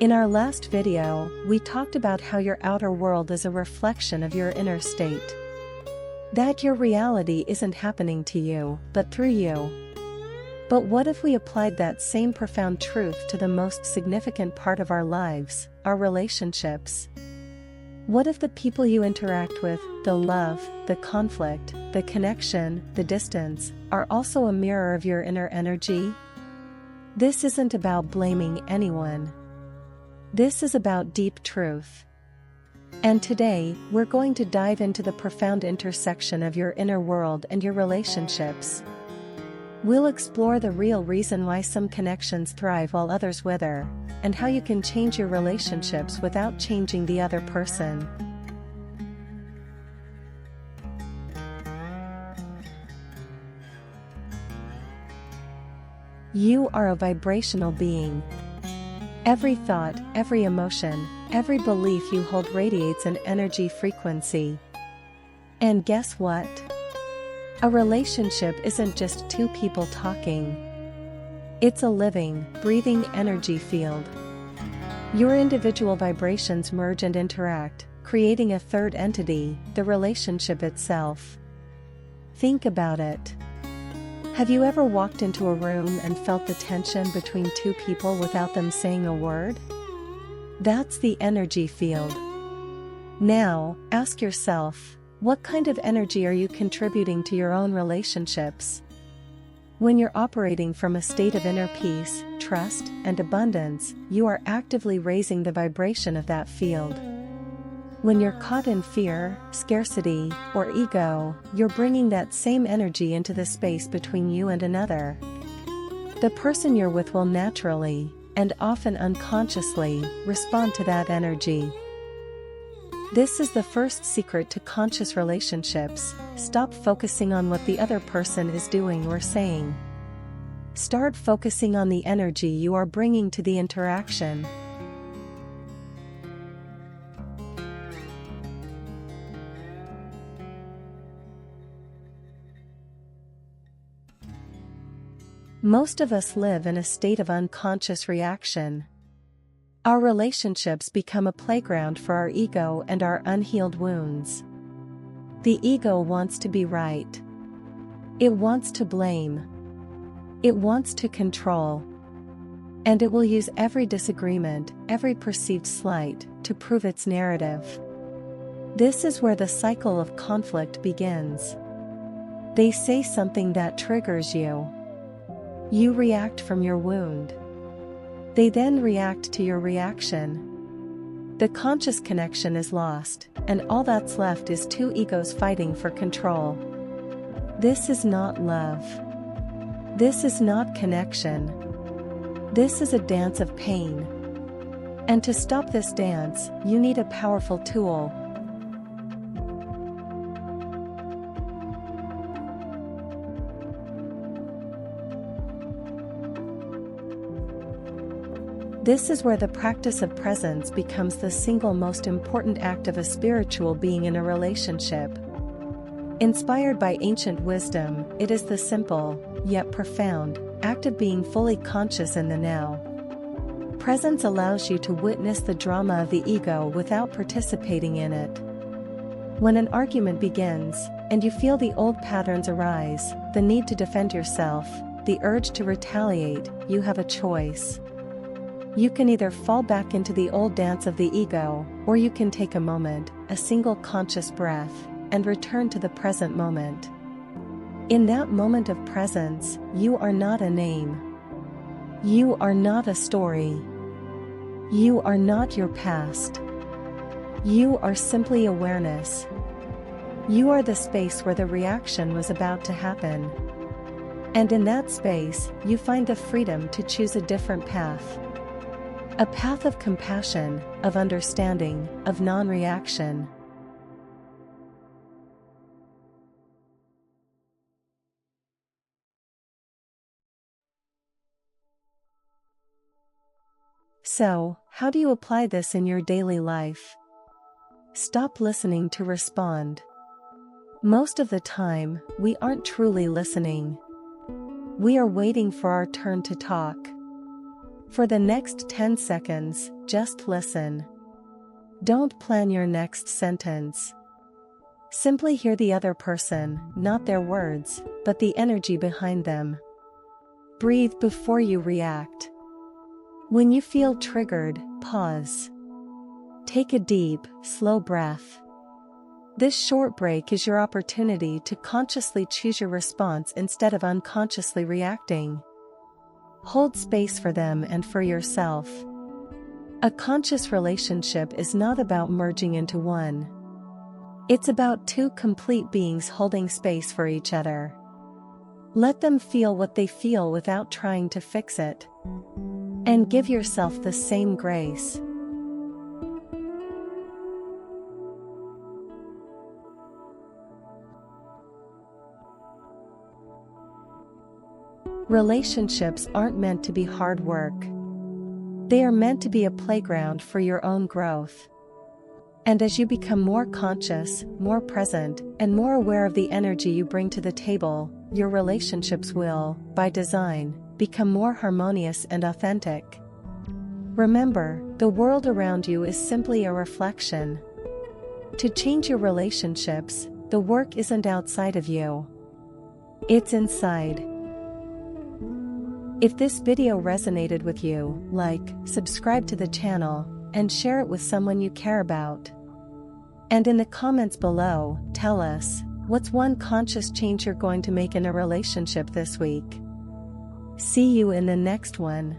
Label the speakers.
Speaker 1: In our last video, we talked about how your outer world is a reflection of your inner state. That your reality isn't happening to you, but through you. But what if we applied that same profound truth to the most significant part of our lives, our relationships? What if the people you interact with, the love, the conflict, the connection, the distance, are also a mirror of your inner energy? This isn't about blaming anyone. This is about deep truth. And today, we're going to dive into the profound intersection of your inner world and your relationships. We'll explore the real reason why some connections thrive while others wither, and how you can change your relationships without changing the other person. You are a vibrational being. Every thought, every emotion, every belief you hold radiates an energy frequency. And guess what? A relationship isn't just two people talking. It's a living, breathing energy field. Your individual vibrations merge and interact, creating a third entity, the relationship itself. Think about it. Have you ever walked into a room and felt the tension between two people without them saying a word? That's the energy field. Now, ask yourself, what kind of energy are you contributing to your own relationships? When you're operating from a state of inner peace, trust, and abundance, you are actively raising the vibration of that field. When you're caught in fear, scarcity, or ego, you're bringing that same energy into the space between you and another. The person you're with will naturally, and often unconsciously, respond to that energy. This is the first secret to conscious relationships. Stop focusing on what the other person is doing or saying. Start focusing on the energy you are bringing to the interaction. Most of us live in a state of unconscious reaction. Our relationships become a playground for our ego and our unhealed wounds. The ego wants to be right. It wants to blame. It wants to control. And it will use every disagreement, every perceived slight, to prove its narrative. This is where the cycle of conflict begins. They say something that triggers you. You react from your wound. They then react to your reaction. The conscious connection is lost, and all that's left is two egos fighting for control. This is not love. This is not connection. This is a dance of pain. And to stop this dance, you need a powerful tool. This is where the practice of presence becomes the single most important act of a spiritual being in a relationship. Inspired by ancient wisdom, it is the simple, yet profound, act of being fully conscious in the now. Presence allows you to witness the drama of the ego without participating in it. When an argument begins, and you feel the old patterns arise, the need to defend yourself, the urge to retaliate, you have a choice. You can either fall back into the old dance of the ego, or you can take a moment, a single conscious breath, and return to the present moment. In that moment of presence, you are not a name. You are not a story. You are not your past. You are simply awareness. You are the space where the reaction was about to happen. And in that space, you find the freedom to choose a different path. A path of compassion, of understanding, of non-reaction. So, how do you apply this in your daily life? Stop listening to respond. Most of the time, we aren't truly listening. We are waiting for our turn to talk. For the next 10 seconds, just listen. Don't plan your next sentence. Simply hear the other person, not their words, but the energy behind them. Breathe before you react. When you feel triggered, pause. Take a deep, slow breath. This short break is your opportunity to consciously choose your response instead of unconsciously reacting. Hold space for them and for yourself. A conscious relationship is not about merging into one. It's about two complete beings holding space for each other. Let them feel what they feel without trying to fix it. And give yourself the same grace. Relationships aren't meant to be hard work. They are meant to be a playground for your own growth. And as you become more conscious, more present, and more aware of the energy you bring to the table, your relationships will, by design, become more harmonious and authentic. Remember, the world around you is simply a reflection. To change your relationships, the work isn't outside of you. It's inside. If this video resonated with you, like, subscribe to the channel, and share it with someone you care about. And in the comments below, tell us, what's one conscious change you're going to make in a relationship this week? See you in the next one.